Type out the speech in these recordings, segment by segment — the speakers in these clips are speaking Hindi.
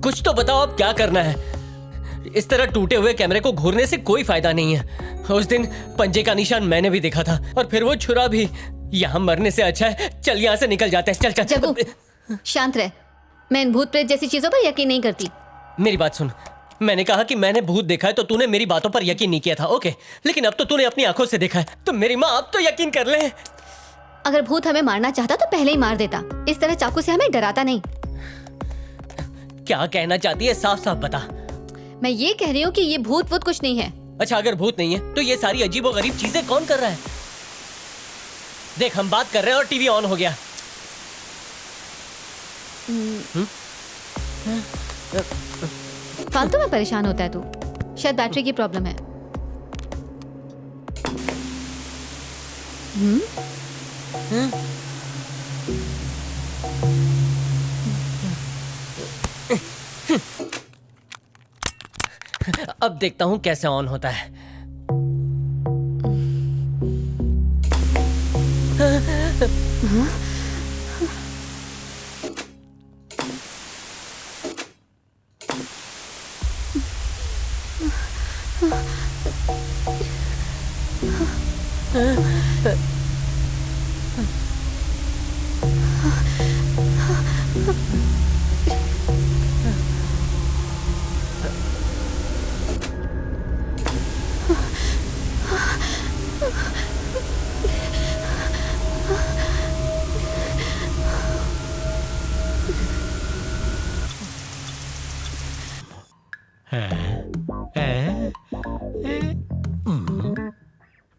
कुछ तो बताओ अब क्या करना है। इस तरह टूटे हुए कैमरे को घूरने से कोई फायदा नहीं है। उस दिन पंजे का निशान मैंने भी देखा था और फिर वो छुरा भी। यहाँ मरने से अच्छा है चल यहाँ से निकल जाते हैं। चल जग्गू, शांत रह। मैं इन भूत प्रेत जैसी चीजों पर यकीन नहीं करती। मेरी बात सुन, मैंने कहा कि मैंने भूत देखा है तो तूने मेरी बातों पर यकीन नहीं किया था, ओके। लेकिन अब तो तूने अपनी आंखों से देखा है तो मेरी माँ अब तो यकीन कर ले। अगर भूत हमें मारना चाहता तो पहले ही मार देता। इस तरह चाकू से हमें डराता नहीं। क्या कहना चाहती है साफ साफ बता। मैं ये कह रही हूँ कि ये भूत वूत कुछ नहीं है। अच्छा अगर भूत नहीं है तो ये सारी अजीब और गरीब चीजें कौन कर रहा है? देख हम बात कर रहे हैं और टीवी ऑन हो गया। फालतू में परेशान होता है तू। शायद बैटरी की प्रॉब्लम है। अब देखता हूँ कैसे ऑन होता है।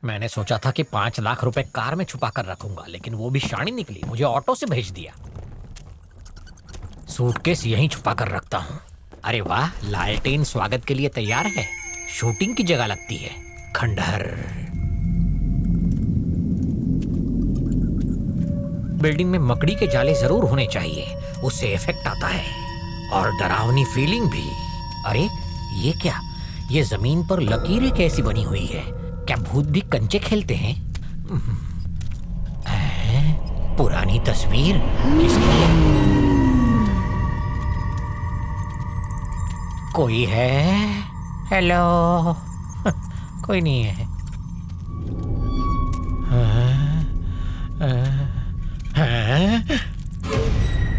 मैंने सोचा था कि 5 लाख रुपए कार में छुपा कर रखूंगा, लेकिन वो भी शानी निकली, मुझे ऑटो से भेज दिया। सूटकेस यहीं छुपा कर रखता हूँ। अरे वाह, लालटेन स्वागत के लिए तैयार है। शूटिंग की जगह लगती है। खंडहर। बिल्डिंग में मकड़ी के जाले जरूर होने चाहिए, उससे इफेक्ट आता है और डरावनी फीलिंग भी। अरे ये क्या, ये जमीन पर लकीरें कैसी बनी हुई है? क्या भूत भी कंचे खेलते हैं? पुरानी तस्वीर किसकी है? कोई है? हेलो? कोई नहीं है।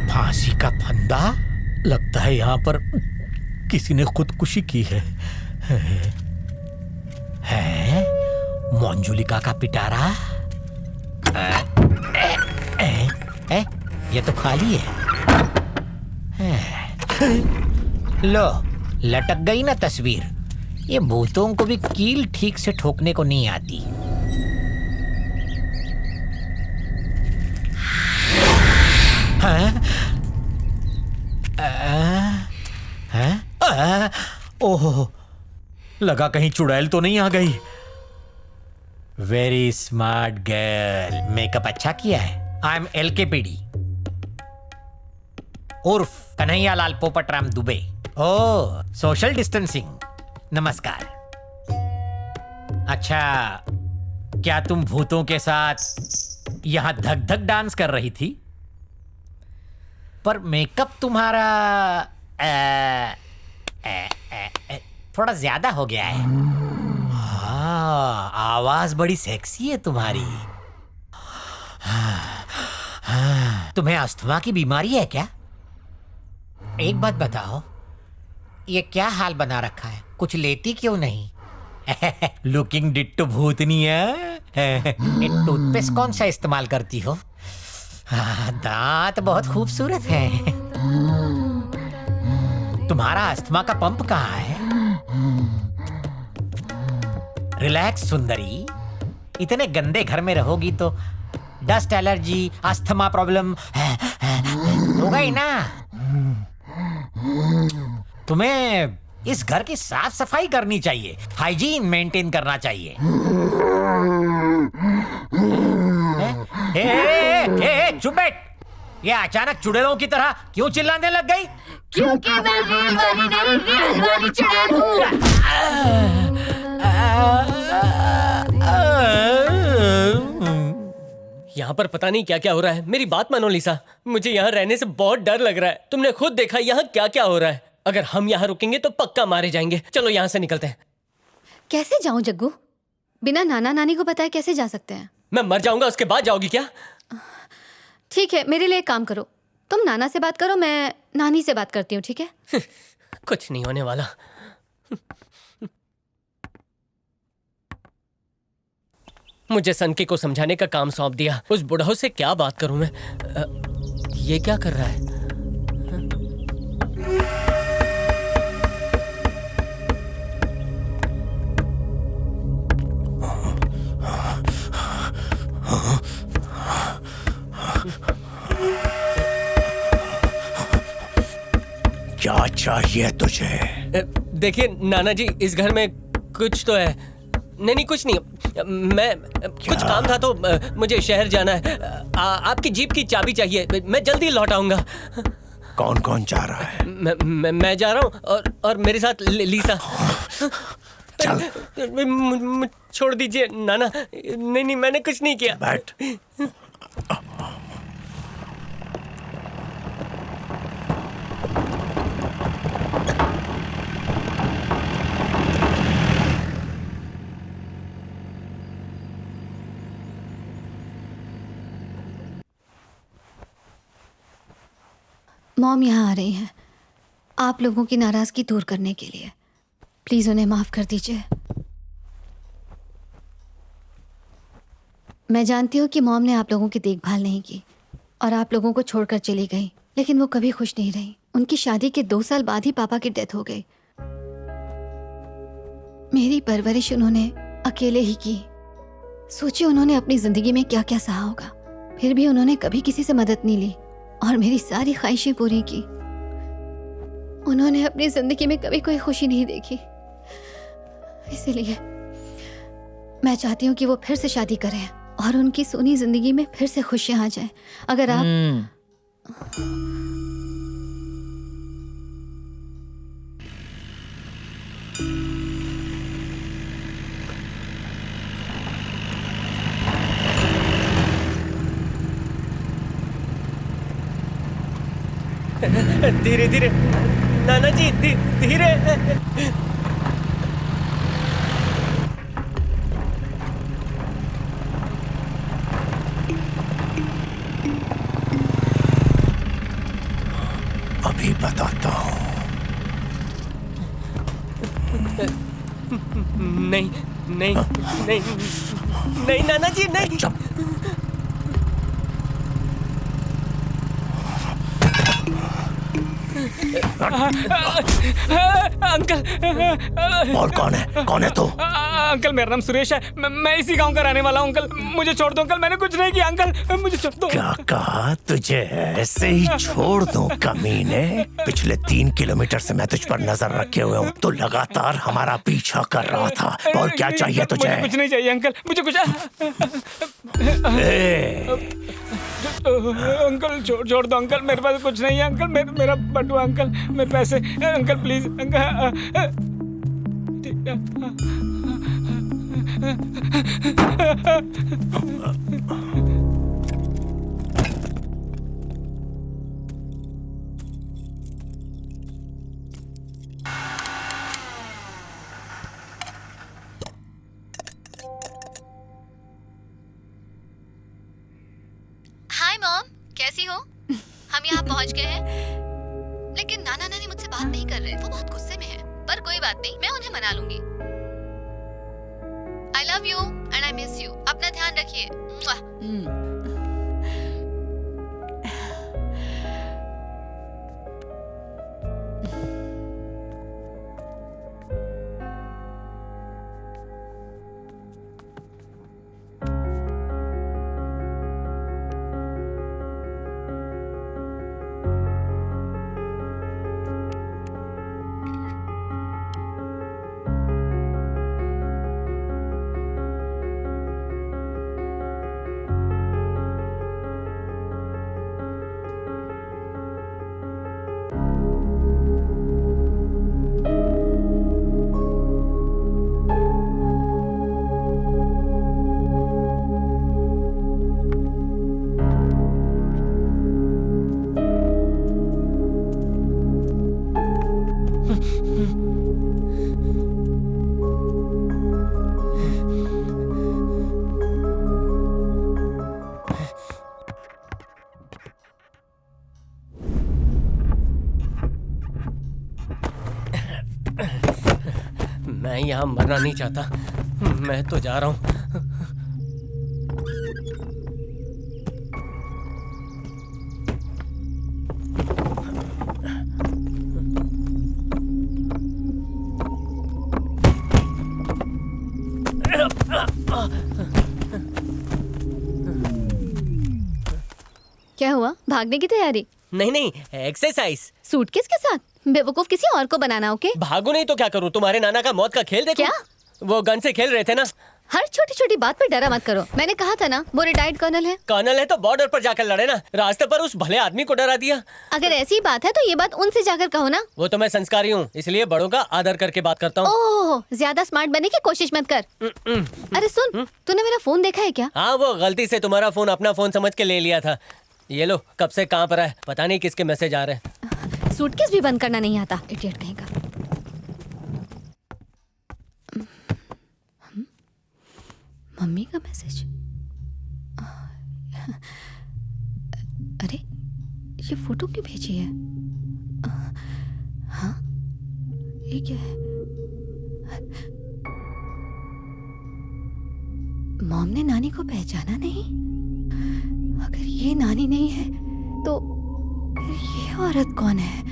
फांसी का फंदा? लगता है यहाँ पर किसी ने खुदकुशी की है। मंजुलिका का पिटारा? ये तो खाली है। लो, लटक गई ना तस्वीर। ये भूतों को भी कील ठीक से ठोकने को नहीं आती। ओह, लगा कहीं चुड़ैल तो नहीं आ गई। Very smart girl. मेकअप अच्छा किया है। आई एम LKPD उर्फ कन्हैया लाल पोपटराम दुबे। ओह, सोशल डिस्टेंसिंग। नमस्कार। अच्छा, क्या तुम भूतों के साथ यहाँ धक धक डांस कर रही थी? पर मेकअप तुम्हारा थोड़ा ज्यादा हो गया है। हाँ, आवाज बड़ी सेक्सी है तुम्हारी। तुम्हें अस्थमा की बीमारी है क्या? एक बात बताओ, ये क्या हाल बना रखा है? कुछ लेती क्यों नहीं? लुकिंग डिट्टो भूतनी है। टूथपेस्ट कौन सा इस्तेमाल करती हो? दांत बहुत खूबसूरत है। तुम्हारा अस्थमा का पंप कहाँ है? रिलैक्स सुंदरी, इतने गंदे घर में रहोगी तो डस्ट एलर्जी, अस्थमा प्रॉब्लम होगा ही ना। तुम्हें इस घर की साफ सफाई करनी चाहिए, हाइजीन मेंटेन करना चाहिए। चुप बैठ। ये अचानक चुड़ैलों की तरह क्यों चिल्लाने लग गई? क्योंकि मैं रियल वाली नहीं, रियल वाली चुड़ैल हूँ। यहाँ पर पता नहीं क्या क्या हो रहा है। मेरी बात मानो लिसा, मुझे यहाँ रहने से बहुत डर लग रहा है। तुमने खुद देखा यहाँ क्या क्या हो रहा है। अगर हम यहाँ रुकेंगे तो पक्का मारे जाएंगे। चलो यहाँ से निकलते हैं। कैसे जाऊं जग्गू? बिना नाना नानी को बताए कैसे जा सकते हैं? मैं मर जाऊंगा, उसके बाद जाओगी क्या? ठीक है, मेरे लिए एक काम करो, तुम नाना से बात करो, मैं नानी से बात करती हूँ, ठीक है? कुछ नहीं होने वाला। मुझे सनके को समझाने का काम सौंप दिया। उस बुढ़ऊ से क्या बात करूं मैं? ये क्या कर रहा है? क्या चाहिए तुझे? देखिए नाना जी, इस घर में कुछ तो है। नहीं कुछ नहीं, मैं कुछ काम था तो मुझे शहर जाना है। आपकी जीप की चाबी चाहिए, मैं जल्दी लौट आऊंगा। कौन कौन जा रहा है? मैं जा रहा हूँ और मेरे साथ लीसा। चल छोड़ दीजिए नाना। नहीं मैंने कुछ नहीं किया। बैठ। मॉम यहाँ आ रही हैं आप लोगों की नाराजगी दूर करने के लिए। प्लीज उन्हें माफ कर दीजिए। मैं जानती हूँ कि मॉम ने आप लोगों की देखभाल नहीं की और आप लोगों को छोड़कर चली गई, लेकिन वो कभी खुश नहीं रही। उनकी शादी के 2 साल बाद ही पापा की डेथ हो गई। मेरी परवरिश उन्होंने अकेले ही की। सोचिए उन्होंने अपनी जिंदगी में क्या क्या सहा होगा, फिर भी उन्होंने कभी किसी से मदद नहीं ली और मेरी सारी ख्वाहिशें पूरी की। उन्होंने अपनी जिंदगी में कभी कोई खुशी नहीं देखी, इसीलिए मैं चाहती हूँ कि वो फिर से शादी करें और उनकी सोनी जिंदगी में फिर से खुशियां आ जाएं। अगर आप धीरे धीरे नाना जी, धीरे। अभी बताता हूँ। नहीं नहीं नहीं नहीं नाना जी, नहीं। चुप। अंकल। और कौन है तू? अंकल मेरा नाम सुरेश है, मैं इसी गांव का रहने वाला हूँ। अंकल मुझे छोड़ दो, अंकल मैंने कुछ नहीं किया। अंकल मुझे छोड़ दो। क्या कहा? तुझे ऐसे ही छोड़ दूं कमीने? पिछले 3 किलोमीटर से मैं तुझ पर नजर रखे हुए हूँ। तू लगातार हमारा पीछा कर रहा था। और क्या चाहिए तुझे? मुझे कुछ नहीं चाहिए अंकल, मुझे कुछ अंकल छोड़ दो अंकल, मेरे पास कुछ नहीं है अंकल। मेरा बटुआ अंकल, मेरे पैसे uncle, please uncle. Hi mom, कैसी हो? हम यहाँ पहुँच गए हैं, लेकिन नाना नानी मुझसे बात नहीं कर रहे। वो बहुत गुस्से में है, पर कोई बात नहीं, मैं उन्हें मना लूंगी। I love you and I miss you. अपना ध्यान रखिए। मैं यहाँ मरना नहीं चाहता। मैं तो जा रहा हूँ। क्या हुआ, भागने की तैयारी? नहीं नहीं, एक्सरसाइज। सूटकेस के साथ? बेवकूफ किसी और को बनाना। ओके, भागू नहीं तो क्या करूँ? तुम्हारे नाना का मौत का खेल देखो। क्या? वो गन से खेल रहे थे ना। हर छोटी छोटी बात पर डरा मत करो। मैंने कहा था ना वो रिटायर्ड कर्नल है। कर्नल है तो बॉर्डर पर जाकर लड़े ना। रास्ते पर उस भले आदमी को डरा दिया। अगर ऐसी बात है तो ये बात उनसे जाकर कहो ना। वो तो मैं संस्कारी हूँ, इसलिए बड़ों का आदर करके बात करता हूँ। ओह, ज्यादा स्मार्ट बनने की कोशिश मत कर। अरे सुन, तूने मेरा फोन देखा है क्या? हाँ, वो गलती से तुम्हारा फोन अपना फोन समझ के ले लिया था। ये लो, कब से कहाँ पर है, पता नहीं किसके मैसेज आ रहे हैं। सूटकेस भी बंद करना नहीं आता, इडियट कहीं का। मम्मी का मैसेज। अरे ये फोटो क्यों भेजी है? हाँ, ये क्या है? मॉम ने नानी को पहचाना नहीं? अगर ये नानी नहीं है तो फिर ये औरत कौन है?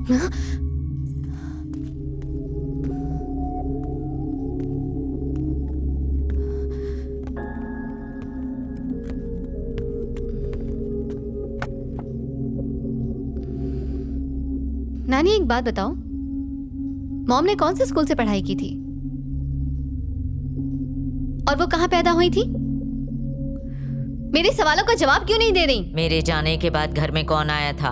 हाँ? नानी, एक बात बताओ, मॉम ने कौन से स्कूल से पढ़ाई की थी और वो कहाँ पैदा हुई थी? मेरे सवालों का जवाब क्यों नहीं दे रही? मेरे जाने के बाद घर में कौन आया था?